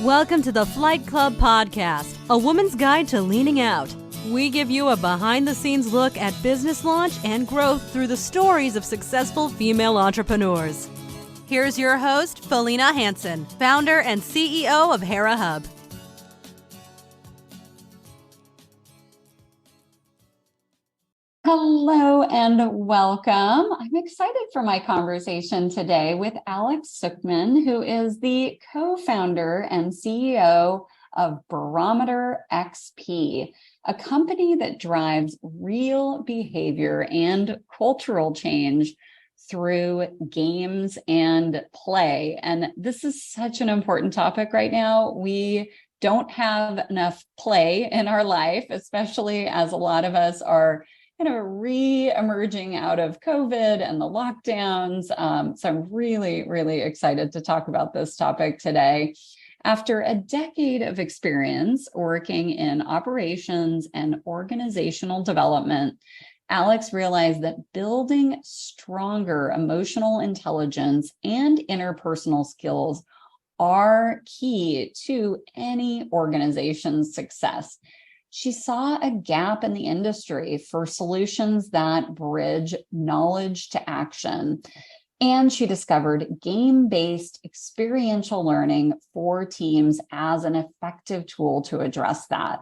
Welcome to the Flight Club Podcast, a woman's guide to leaning out. We give you a behind-the-scenes look at business launch and growth through the stories of successful female entrepreneurs. Here's your host, Felina Hansen, founder and CEO of Hera Hub. Hello and welcome. I'm excited for my conversation today with Alex Suchman, who is the co-founder and CEO of Barometer XP, a company that drives real behavior and cultural change through games and play. And this is such an important topic right now. We don't have enough play in our life, especially as a lot of us are re-emerging out of COVID and the lockdowns. So I'm really, really excited to talk about this topic today. After a decade of experience working in operations and organizational development, Alex realized that building stronger emotional intelligence and interpersonal skills are key to any organization's success. She saw a gap in the industry for solutions that bridge knowledge to action. And she discovered game-based experiential learning for teams as an effective tool to address that.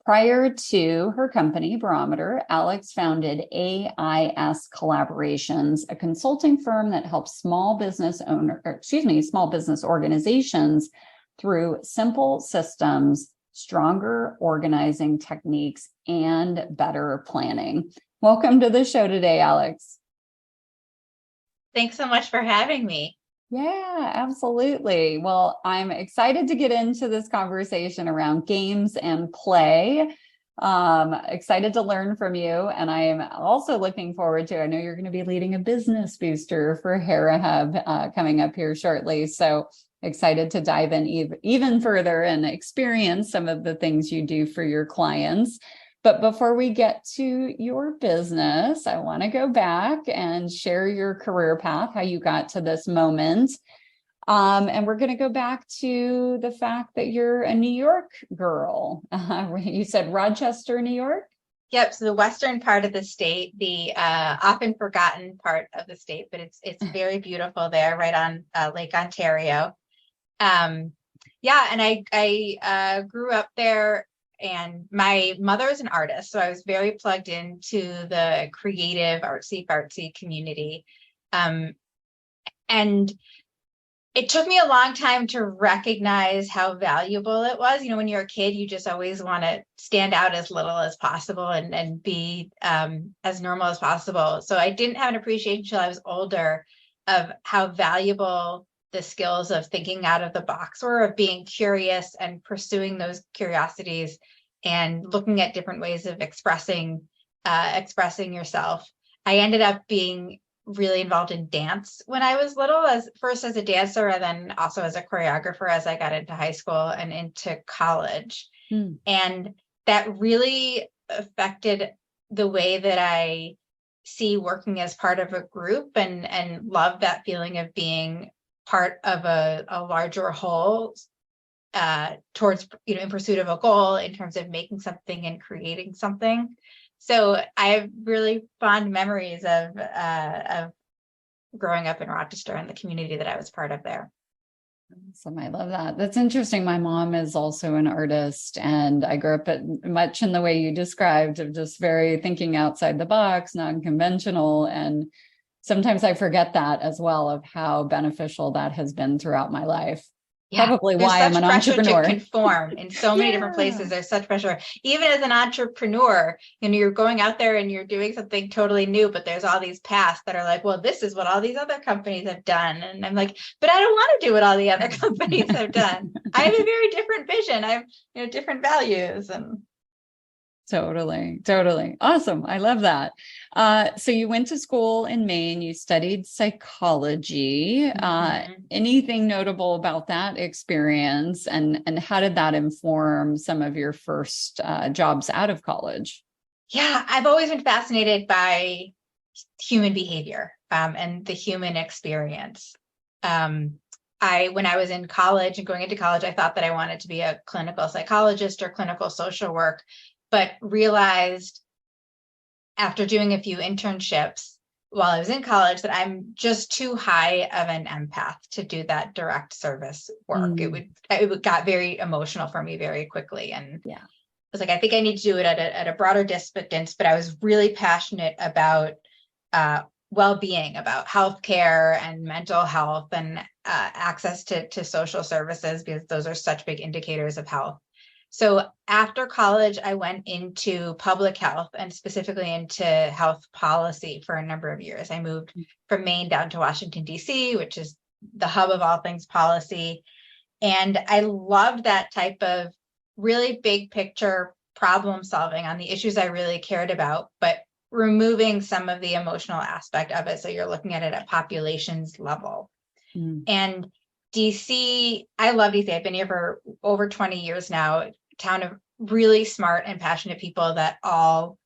Prior to her company, Barometer, Alex founded AIS Collaborations, a consulting firm that helps small business organizations through simple systems, stronger organizing techniques, and better planning. Welcome to the show today, Alex. Thanks so much for having me. Yeah, absolutely. Well, I'm excited to get into this conversation around games and play. Excited to learn from you. And I am also looking forward to, I know you're going to be leading a business booster for Hera Hub coming up here shortly. So excited to dive in even further and experience some of the things you do for your clients. But before we get to your business, I want to go back and share your career path, how you got to this moment. And we're going to go back to the fact that you're a New York girl. You said Rochester, New York? Yep. So the western part of the state, the often forgotten part of the state, but it's very beautiful there, right on Lake Ontario. And I grew up there, and my mother is an artist, so I was very plugged into the creative artsy community. And it took me a long time to recognize how valuable it was. You know, when you're a kid, you just always want to stand out as little as possible and be as normal as possible. So I didn't have an appreciation until I was older of how valuable the skills of thinking out of the box were, of being curious and pursuing those curiosities and looking at different ways of expressing yourself. I ended up being really involved in dance when I was little, first as a dancer and then also as a choreographer as I got into high school and into college. And that really affected the way that I see working as part of a group and love that feeling of being part of a larger whole towards, in pursuit of a goal in terms of making something and creating something. So I have really fond memories of growing up in Rochester and the community that I was part of there. Awesome. I love that. That's interesting. My mom is also an artist, and I grew up much in the way you described, of just very thinking outside the box, non-conventional. And sometimes I forget that as well, of how beneficial that has been throughout my life. Yeah, probably why I'm an entrepreneur. To conform in so many different places. There's such pressure. Even as an entrepreneur, you're going out there and you're doing something totally new, but there's all these paths that are like, well, this is what all these other companies have done. And I'm like, but I don't want to do what all the other companies have done. I have a very different vision. I have, different values. And Totally. Awesome. I love that. So you went to school in Maine, you studied psychology. Anything notable about that experience, and how did that inform some of your first jobs out of college? Yeah, I've always been fascinated by human behavior and the human experience. when I was in college and going into college, I thought that I wanted to be a clinical psychologist or clinical social work, but realized after doing a few internships while I was in college that I'm just too high of an empath to do that direct service work. It got very emotional for me very quickly. And Yeah. I was like, I think I need to do it at a broader distance, but I was really passionate about well-being, about healthcare and mental health and access to social services, because those are such big indicators of health. So after college, I went into public health and specifically into health policy for a number of years. I moved from Maine down to Washington, D.C., which is the hub of all things policy. And I loved that type of really big picture problem solving on the issues I really cared about, but removing some of the emotional aspect of it. So you're looking at it at populations level. And DC, I love DC. I've been here for over 20 years now, a town of really smart and passionate people that all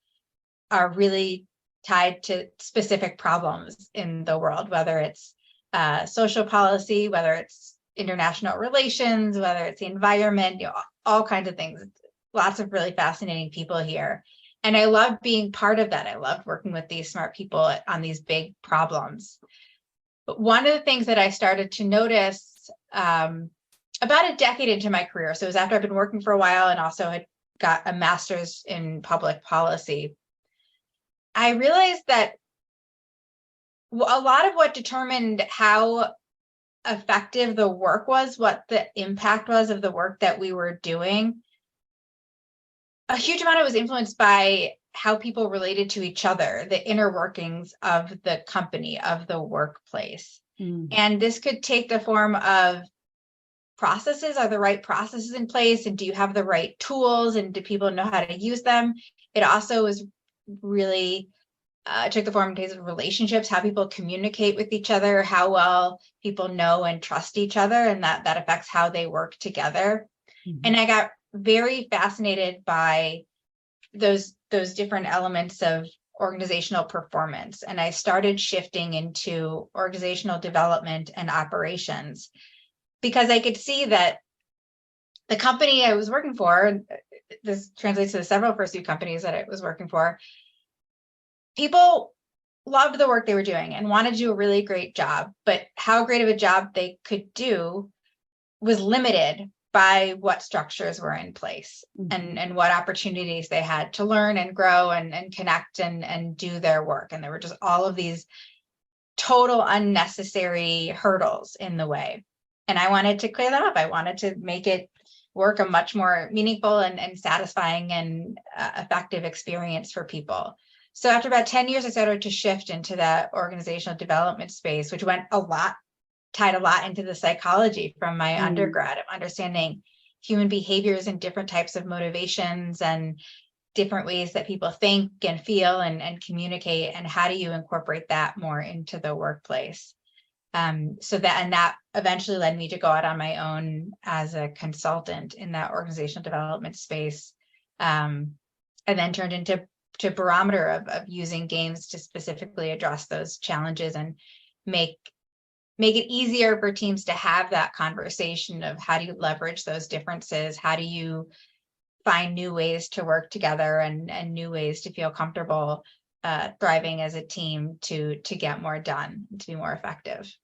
are really tied to specific problems in the world, whether it's social policy, whether it's international relations, whether it's the environment, all kinds of things. Lots of really fascinating people here. And I love being part of that. I love working with these smart people on these big problems. But one of the things that I started to notice about a decade into my career, so it was after I've been working for a while and also had got a master's in public policy, I realized that a lot of what determined how effective the work was, what the impact was of the work that we were doing, a huge amount of it was influenced by how people related to each other, the inner workings of the company, of the workplace. And this could take the form of processes. Are the right processes in place? And do you have the right tools? And do people know how to use them? It also was really took the form of relationships, how people communicate with each other, how well people know and trust each other, and that affects how they work together. And I got very fascinated by those different elements of organizational performance. And I started shifting into organizational development and operations because I could see that the company I was working for, this translates to the several pursuit companies that I was working for, people loved the work they were doing and wanted to do a really great job, but how great of a job they could do was limited by what structures were in place and what opportunities they had to learn and grow and connect and do their work. And there were just all of these total unnecessary hurdles in the way. And I wanted to clear that up. I wanted to make it work a much more meaningful and satisfying and effective experience for people. So after about 10 years, I started to shift into that organizational development space, which tied a lot into the psychology from my undergrad of understanding human behaviors and different types of motivations and different ways that people think and feel and communicate, and how do you incorporate that more into the workplace. That eventually led me to go out on my own as a consultant in that organizational development space, and then turned into Barometer of using games to specifically address those challenges and make it easier for teams to have that conversation of how do you leverage those differences, how do you find new ways to work together and new ways to feel comfortable thriving as a team to get more done, to be more effective.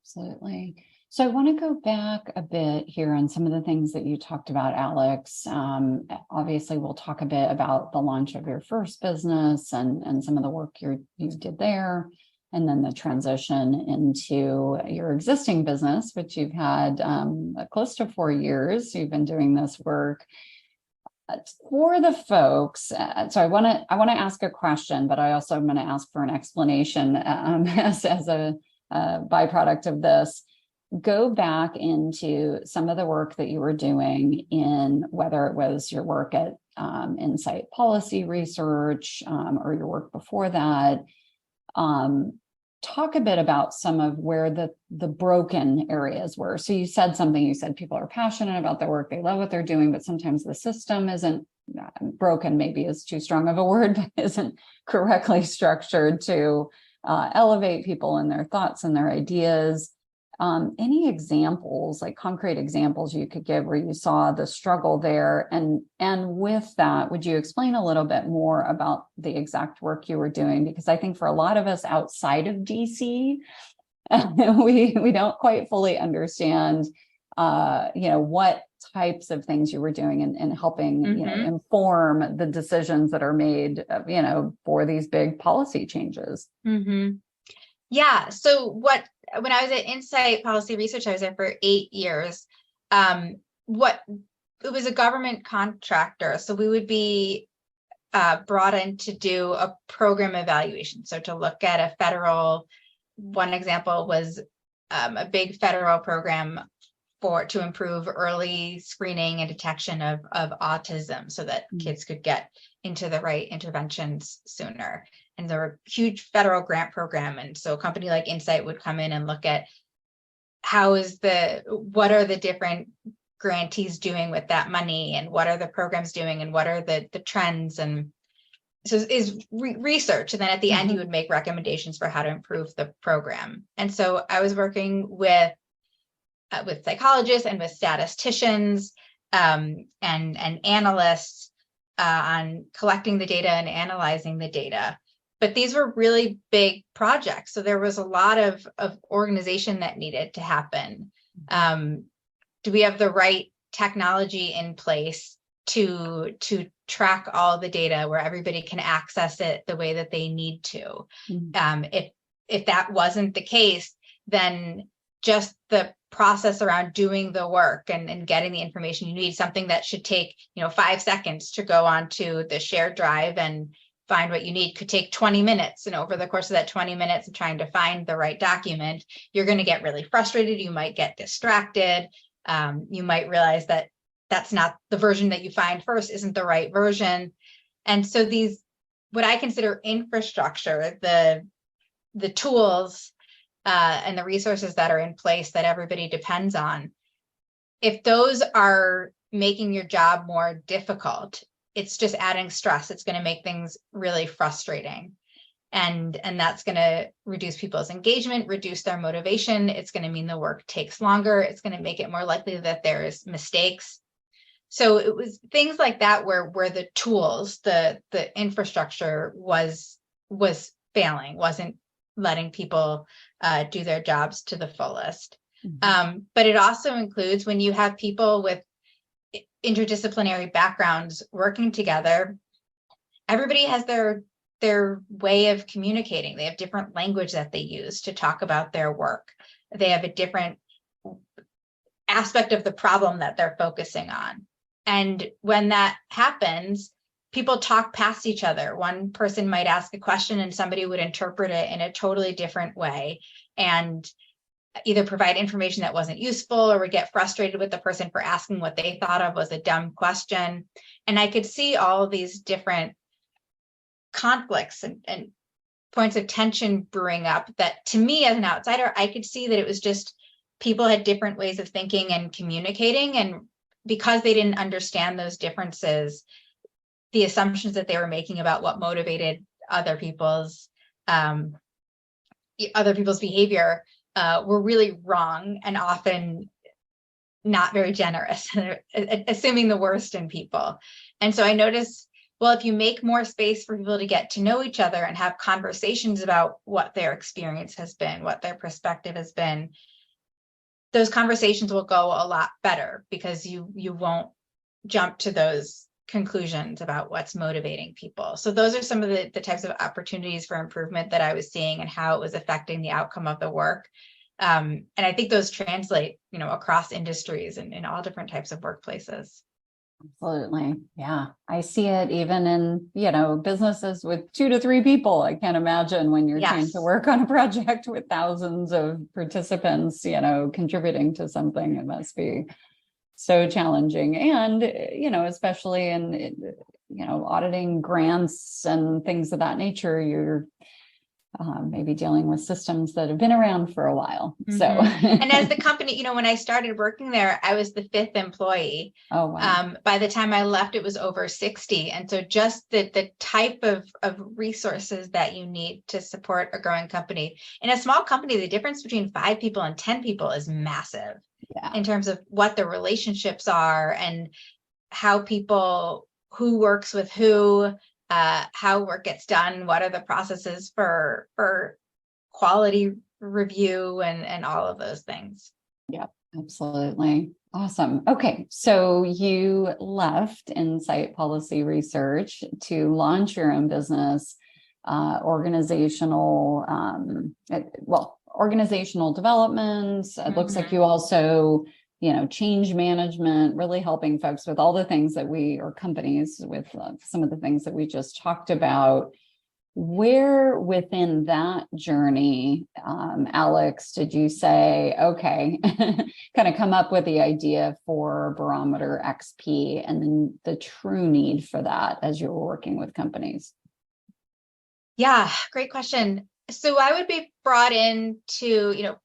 Absolutely. So I want to go back a bit here on some of the things that you talked about, Alex. Obviously, we'll talk a bit about the launch of your first business and some of the work you did there, and then the transition into your existing business, which you've had close to 4 years. You've been doing this work. For the folks, so I want to ask a question, but I also am going to ask for an explanation as a byproduct of this. Go back into some of the work that you were doing in whether it was your work at Insight Policy Research or your work before that. Talk a bit about some of where the broken areas were. So you said people are passionate about their work, they love what they're doing, but sometimes the system isn't broken, maybe is too strong of a word, but isn't correctly structured to elevate people in their thoughts and their ideas. Any examples, like concrete examples you could give where you saw the struggle there? And with that, would you explain a little bit more about the exact work you were doing? Because I think for a lot of us outside of DC, we don't quite fully understand, what types of things you were doing and helping, inform the decisions that are made, for these big policy changes. Yeah. So when I was at Insight Policy Research, I was there for 8 years. It was a government contractor. So we would be brought in to do a program evaluation. So to look at a federal, one example was a big federal program to improve early screening and detection of autism so that kids could get into the right interventions sooner. And there were a huge federal grant program. And so a company like Insight would come in and look at what are the different grantees doing with that money, and what are the programs doing, and what are the trends. And so is research. And then at the end, you would make recommendations for how to improve the program. And so I was working with psychologists and with statisticians and analysts on collecting the data and analyzing the data. But these were really big projects. So there was a lot of organization that needed to happen. Do we have the right technology in place to track all the data where everybody can access it the way that they need to? If that wasn't the case, then just the process around doing the work and getting the information you need, something that should take 5 seconds to go onto the shared drive and find what you need, could take 20 minutes. And over the course of that 20 minutes of trying to find the right document, you're going to get really frustrated. You might get distracted. You might realize that that's not the version that you find first isn't the right version. And so these, what I consider infrastructure, the tools and the resources that are in place that everybody depends on, if those are making your job more difficult, it's just adding stress. It's going to make things really frustrating. And that's going to reduce people's engagement, reduce their motivation. It's going to mean the work takes longer. It's going to make it more likely that there's mistakes. So it was things like that where the tools, the infrastructure was failing, wasn't letting people do their jobs to the fullest. But it also includes when you have people with interdisciplinary backgrounds working together, everybody has their way of communicating. They have different language that they use to talk about their work. They have a different aspect of the problem that they're focusing on. And when that happens, people talk past each other. One person might ask a question and somebody would interpret it in a totally different way and either provide information that wasn't useful or would get frustrated with the person for asking what they thought of was a dumb question. And I could see all of these different conflicts and points of tension brewing up that, to me as an outsider, I could see that it was just people had different ways of thinking and communicating. And because they didn't understand those differences, the assumptions that they were making about what motivated other people's behavior were really wrong and often not very generous, assuming the worst in people. And so I noticed, well, if you make more space for people to get to know each other and have conversations about what their experience has been, what their perspective has been, those conversations will go a lot better because you won't jump to those conclusions about what's motivating people. So those are some of the types of opportunities for improvement that I was seeing and how it was affecting the outcome of the work. And I think those translate, across industries and in all different types of workplaces. Absolutely. Yeah. I see it even in, businesses with 2 to 3 people. I can't imagine when you're trying to work on a project with thousands of participants, contributing to something. It must be so challenging. And, especially in, auditing grants and things of that nature, maybe dealing with systems that have been around for a while. So, and as the company, when I started working there, I was the 5th employee. oh, wow. By the time I left, it was over 60. And so just the type of resources that you need to support a growing company. In a small company, the difference between 5 people and 10 people is massive in terms of what the relationships are and how people, who works with who, how work gets done, what are the processes for quality review and all of those things. Yeah, absolutely. Awesome. Okay. So you left Insight Policy Research to launch your own business, organizational development. It looks like you also, change management, really helping folks with all the things that or companies with some of the things that we just talked about. Where within that journey, Alex, did you say, okay, kind of come up with the idea for Barometer XP and then the true need for that as you were working with companies? Yeah, great question. So I would be brought in to,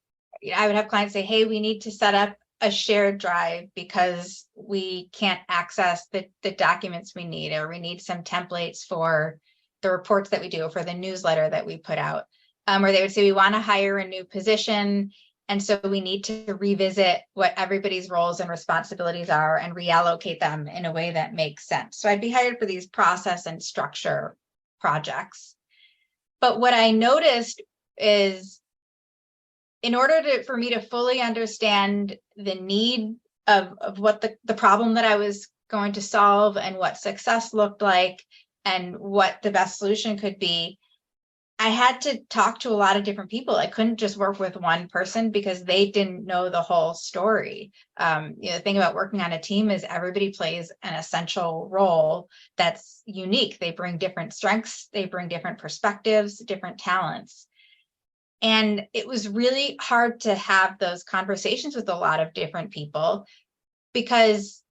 I would have clients say, hey, we need to set up a shared drive because we can't access the documents we need, or we need some templates for the reports that we do, for the newsletter that we put out, or they would say, we want to hire a new position. And so we need to revisit what everybody's roles and responsibilities are and reallocate them in a way that makes sense. So I'd be hired for these process and structure projects. But what I noticed is, in order for me to fully understand the need of what the problem that I was going to solve and what success looked like and what the best solution could be, I had to talk to a lot of different people. I couldn't just work with one person because they didn't know the whole story. The thing about working on a team is everybody plays an essential role that's unique. They bring different strengths, they bring different perspectives, different talents. And it was really hard to have those conversations with a lot of different people, because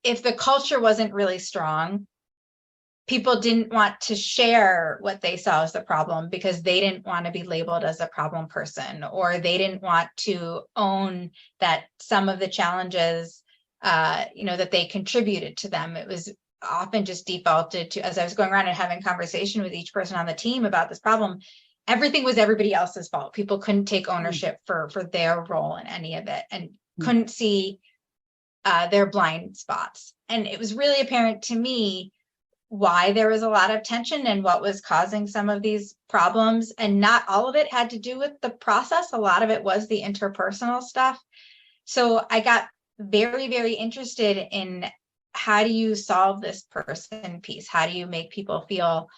if the culture wasn't really strong, people didn't want to share what they saw as the problem because they didn't want to be labeled as a problem person, or they didn't want to own that some of the challenges, that they contributed to them. It was often just defaulted to, as I was going around and having conversation with each person on the team about this problem, everything was everybody else's fault. People couldn't take ownership for their role in any of it, and couldn't see their blind spots. And it was really apparent to me why there was a lot of tension and what was causing some of these problems. And not all of it had to do with the process. A lot of it was the interpersonal stuff. So I got very, very interested in, how do you solve this person piece? How do you make people feel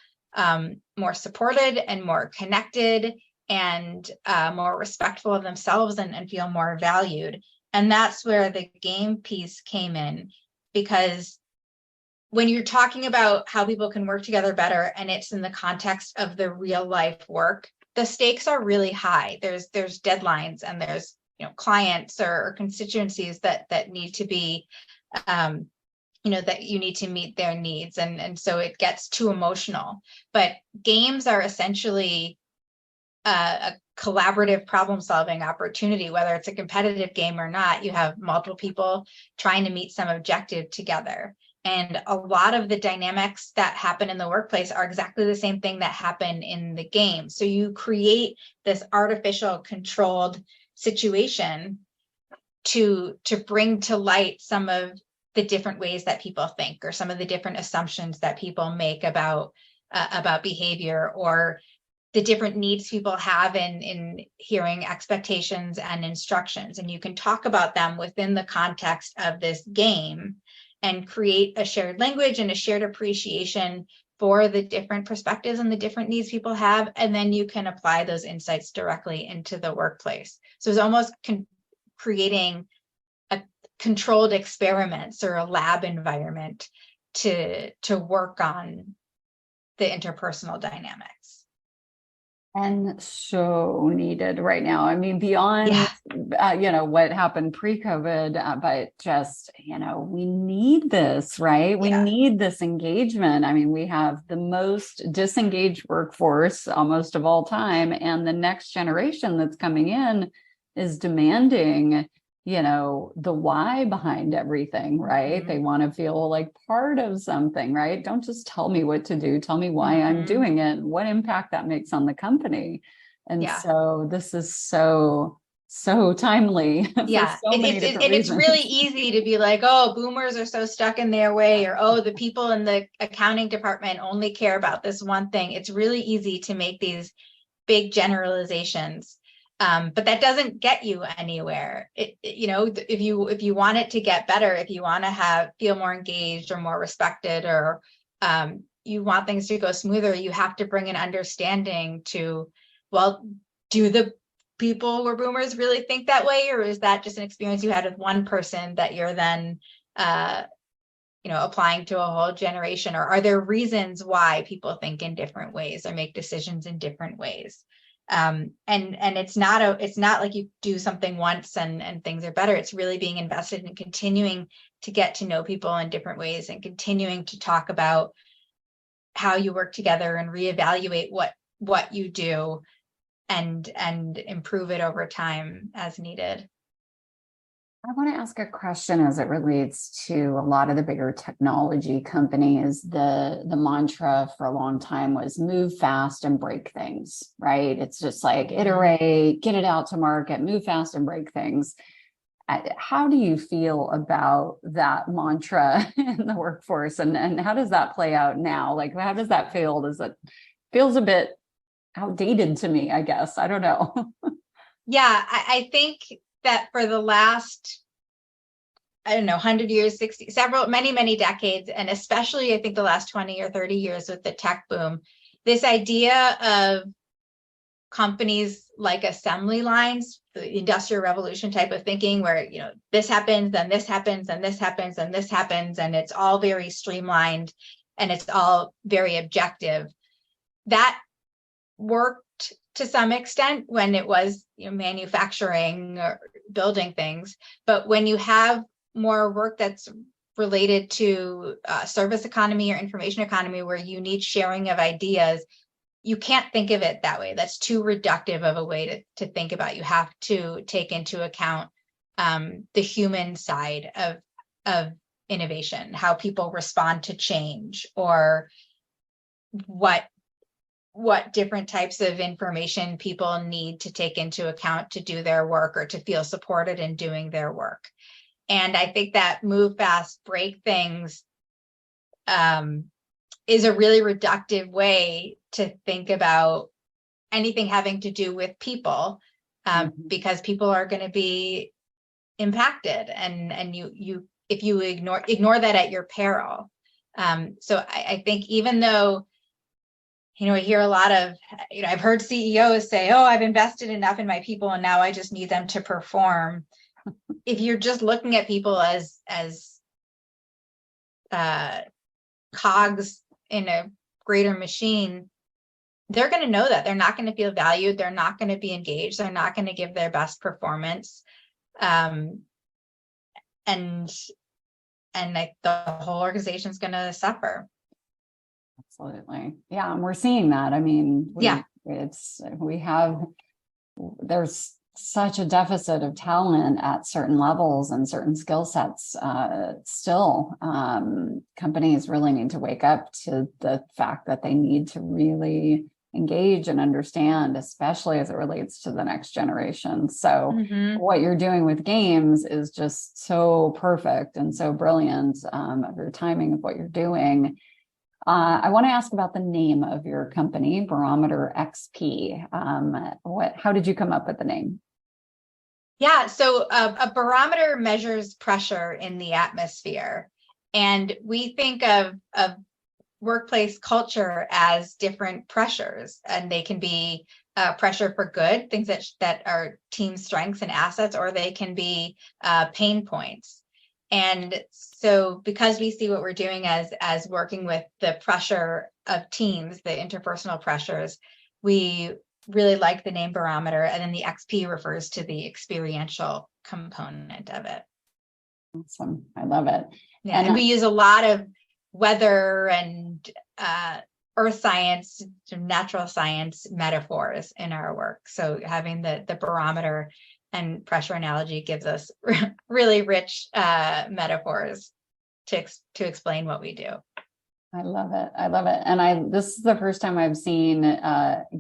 more supported and more connected and more respectful of themselves and feel more valued? And that's where the game piece came in, because when you're talking about how people can work together better, and it's in the context of the real life work, the stakes are really high. There's deadlines, and there's clients or constituencies that need to be that you need to meet their needs, and so it gets too emotional. But games are essentially a collaborative problem solving opportunity. Whether it's a competitive game or not, you have multiple people trying to meet some objective together. And a lot of the dynamics that happen in the workplace are exactly the same thing that happen in the game. So you create this artificial controlled situation to bring to light some of the different ways that people think, or some of the different assumptions that people make about behavior, or the different needs people have in hearing expectations and instructions. And you can talk about them within the context of this game and create a shared language and a shared appreciation for the different perspectives and the different needs people have. And then you can apply those insights directly into the workplace. So it's almost creating a controlled experiments or a lab environment to work on the interpersonal dynamics. And so needed right now. I mean, beyond, Yeah. what happened pre-COVID, but just, we need this, right? We Yeah. need this engagement. I mean, we have the most disengaged workforce almost of all time, and the next generation that's coming in is demanding, the why behind everything, right? They want to feel like part of something, right? Don't just tell me what to do, tell me why I'm Mhm. doing it, what impact that makes on the company. And Yeah. so this is so timely for Yeah. so many different And it's really reasons. easy to be like, oh, boomers are so stuck in their way, or oh, the people in the accounting department only care about this one thing. It's really easy to make these big generalizations. But that doesn't get you anywhere. If you want it to get better, if you want to feel more engaged or more respected, or you want things to go smoother, you have to bring an understanding to, well, do the people who are boomers really think that way, or is that just an experience you had with one person that you're then applying to a whole generation? Or are there reasons why people think in different ways or make decisions in different ways? And it's not like you do something once and things are better. It's really being invested in continuing to get to know people in different ways, and continuing to talk about how you work together and reevaluate what you do, and improve it over time as needed. I want to ask a question as it relates to a lot of the bigger technology companies. The mantra for a long time was move fast and break things, right? It's just like iterate, get it out to market, move fast and break things. How do you feel about that mantra in the workforce, and how does that play out now? Like, how does that feel? Does it feels a bit outdated to me, I guess. I don't know. Yeah, I think that for the last, I don't know, 100 years, 60, many decades, and especially I think the last 20 or 30 years with the tech boom, this idea of companies like assembly lines, the industrial revolution type of thinking, where this happens, then this happens, and this happens, and this happens, and it's all very streamlined and it's all very objective. That worked to some extent when it was manufacturing or building things, but when you have more work that's related to service economy or information economy, where you need sharing of ideas, you can't think of it that way. That's too reductive of a way to think about. You have to take into account the human side of innovation, how people respond to change, or what different types of information people need to take into account to do their work or to feel supported in doing their work. And I think that move fast, break things is a really reductive way to think about anything having to do with people, because people are going to be impacted, and you if you ignore that at your peril. So I think even though I hear a lot of, I've heard CEOs say, oh, I've invested enough in my people and now I just need them to perform. If you're just looking at people as cogs in a greater machine, they're going to know that they're not going to feel valued. They're not going to be engaged. They're not going to give their best performance. And like the whole organization is going to suffer. Absolutely. Yeah. And we're seeing that. I mean, there's such a deficit of talent at certain levels and certain skill sets. Still, companies really need to wake up to the fact that they need to really engage and understand, especially as it relates to the next generation. So what you're doing with games is just so perfect and so brilliant, of your timing of what you're doing. I want to ask about the name of your company, Barometer XP. How did you come up with the name? Yeah, so a barometer measures pressure in the atmosphere, and we think of workplace culture as different pressures, and they can be pressure for good, things that are team strengths and assets, or they can be pain points. And so because we see what we're doing as working with the pressure of teams, the interpersonal pressures, we really like the name barometer. And then the XP refers to the experiential component of it. Awesome. I love it. Yeah, and we use a lot of weather and earth science, natural science metaphors in our work. So having the barometer and pressure analogy gives us really rich metaphors to explain what we do. I love it. I love it. And this is the first time I've seen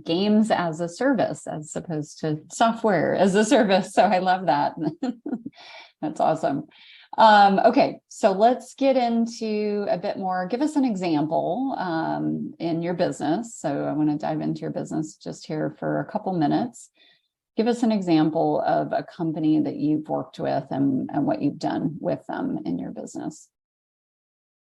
games as a service as opposed to software as a service. So I love that. That's awesome. Okay, so let's get into a bit more. Give us an example in your business. So I want to dive into your business just here for a couple minutes. Give us an example of a company that you've worked with and what you've done with them in your business.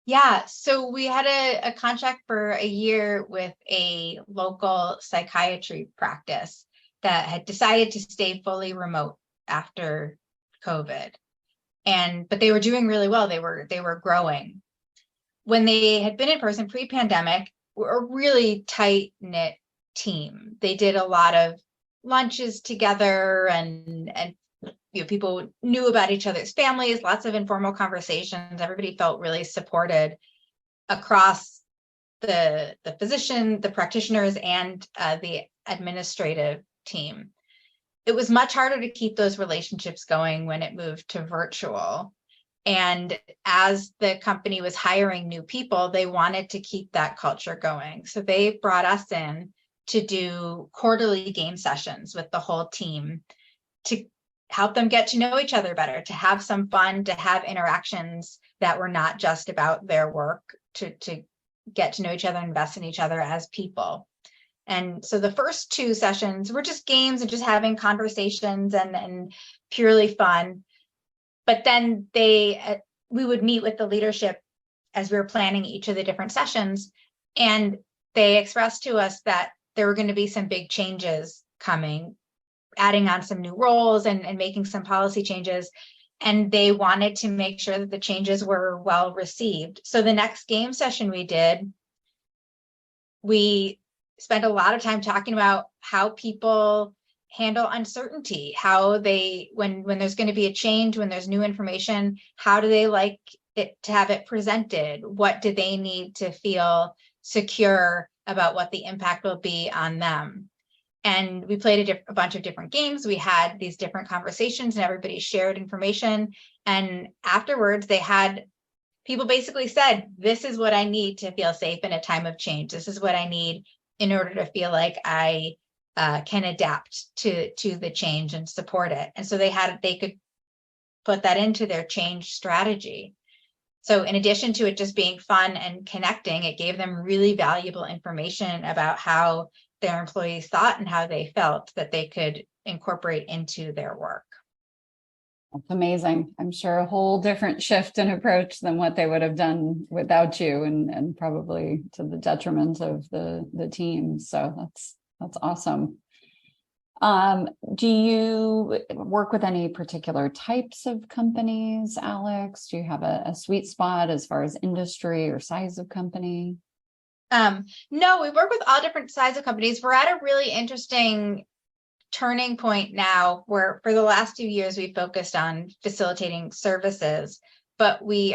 Yeah, so we had a contract for a year with a local psychiatry practice that had decided to stay fully remote after COVID. But they were doing really well. They were growing. When they had been in person pre-pandemic, we're a really tight-knit team. They did a lot of lunches together and people knew about each other's families, lots of informal conversations. Everybody felt really supported across the physician, the practitioners, and the administrative team. It was much harder to keep those relationships going when it moved to virtual. And as the company was hiring new people, they wanted to keep that culture going. So they brought us in to do quarterly game sessions with the whole team to help them get to know each other better, to have some fun, to have interactions that were not just about their work, to get to know each other, invest in each other as people. And so the first two sessions were just games and just having conversations and purely fun. But then we would meet with the leadership as we were planning each of the different sessions. And they expressed to us that there were going to be some big changes coming, adding on some new roles and making some policy changes. And they wanted to make sure that the changes were well received. So the next game session we did, we spent a lot of time talking about how people handle uncertainty, how they, when there's going to be a change, when there's new information, how do they like it to have it presented? What do they need to feel secure about what the impact will be on them? And we played a bunch of different games. We had these different conversations and everybody shared information. And afterwards, people basically said, this is what I need to feel safe in a time of change. This is what I need in order to feel like I can adapt to the change and support it. And so they could put that into their change strategy. So in addition to it just being fun and connecting, it gave them really valuable information about how their employees thought and how they felt that they could incorporate into their work. That's amazing. I'm sure a whole different shift in approach than what they would have done without you, and probably to the detriment of the team. So that's awesome. Do you work with any particular types of companies, Alex? Do you have a sweet spot as far as industry or size of company? No, we work with all different sizes of companies. We're at a really interesting turning point now where for the last 2 years we've focused on facilitating services, but we've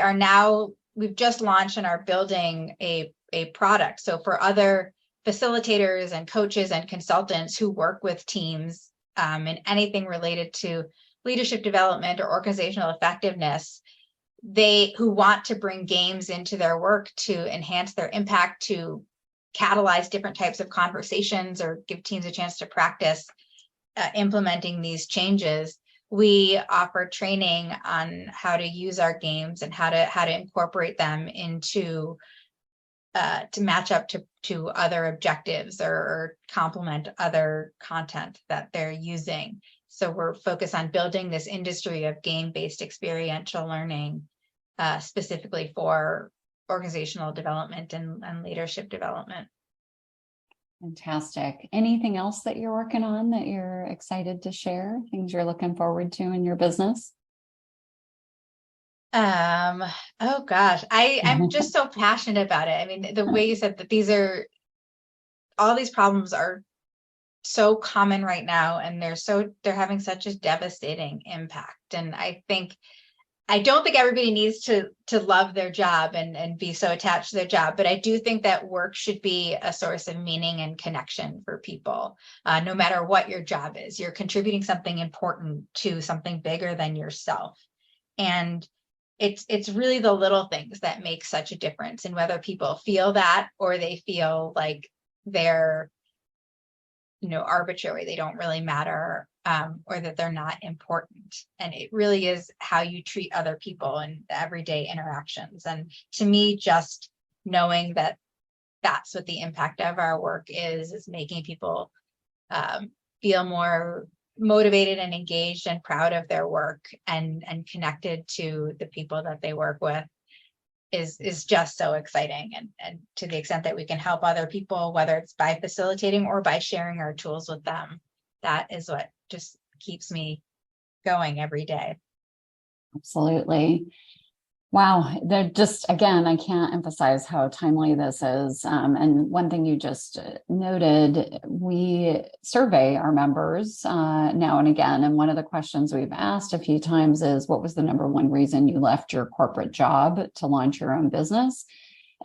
just launched and are building a product. So for other facilitators and coaches and consultants who work with teams in anything related to leadership development or organizational effectiveness, who want to bring games into their work to enhance their impact, to catalyze different types of conversations or give teams a chance to practice implementing these changes. We offer training on how to use our games and how to incorporate them into to match up to other objectives or complement other content that they're using. So we're focused on building this industry of game-based experiential learning, specifically for organizational development and leadership development. Fantastic. Anything else that you're working on that you're excited to share? Things you're looking forward to in your business? Oh gosh, I'm just so passionate about it. I mean, the way you said that all these problems are so common right now, and they're having such a devastating impact. And I don't think everybody needs to love their job and be so attached to their job, but I do think that work should be a source of meaning and connection for people. No matter what your job is, you're contributing something important to something bigger than yourself. And it's really the little things that make such a difference in whether people feel that or they feel like they're, arbitrary, they don't really matter, or that they're not important. And it really is how you treat other people in everyday interactions. And to me, just knowing that that's what the impact of our work is making people feel more motivated and engaged and proud of their work and connected to the people that they work with is just so exciting. And to the extent that we can help other people, whether it's by facilitating or by sharing our tools with them, that is what just keeps me going every day. Absolutely. Wow. They're just, again, I can't emphasize how timely this is. And one thing you just noted, we survey our members now and again. And one of the questions we've asked a few times is, what was the number one reason you left your corporate job to launch your own business?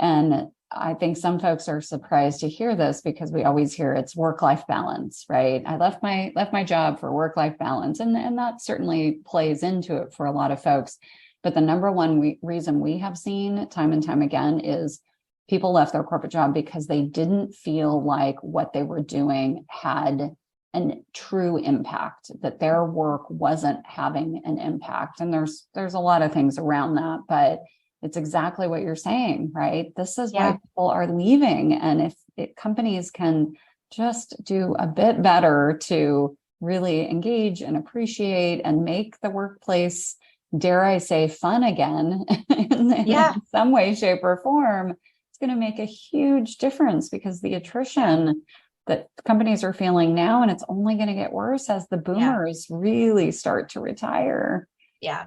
And I think some folks are surprised to hear this because we always hear it's work-life balance, right? I left my job for work-life balance. And that certainly plays into it for a lot of folks. But the number one reason we have seen time and time again is people left their corporate job because they didn't feel like what they were doing had a true impact, that their work wasn't having an impact. And there's a lot of things around that, but it's exactly what you're saying, right? This is why people are leaving. And if companies can just do a bit better to really engage and appreciate and make the workplace, dare I say, fun again in some way, shape, or form, it's going to make a huge difference, because the attrition that companies are feeling now, and it's only going to get worse as the boomers really start to retire. Yeah.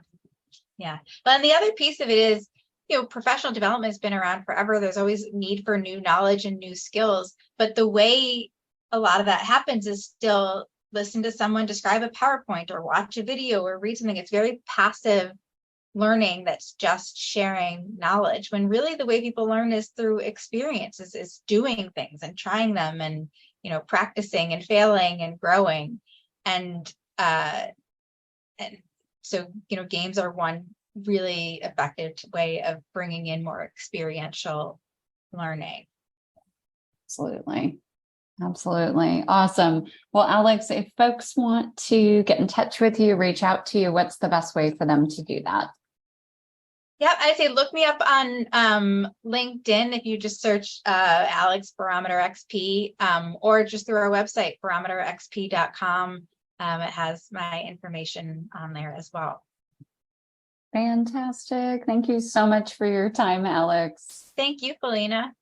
But the other piece of it is, professional development has been around forever. There's always need for new knowledge and new skills. But the way a lot of that happens is still listen to someone describe a PowerPoint or watch a video or read something. It's very passive learning that's just sharing knowledge, when really the way people learn is through experiences, is doing things and trying them and, practicing and failing and growing. And so, games are one really effective way of bringing in more experiential learning. Absolutely. Awesome. Well, Alex, if folks want to get in touch with you, reach out to you, what's the best way for them to do that? Yeah, I'd say look me up on LinkedIn if you just search Alex Barometer XP, or just through our website, barometerxp.com. It has my information on there as well. Fantastic. Thank you so much for your time, Alex. Thank you, Felina.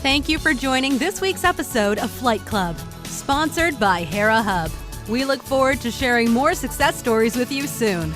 Thank you for joining this week's episode of Flight Club, sponsored by Hera Hub. We look forward to sharing more success stories with you soon.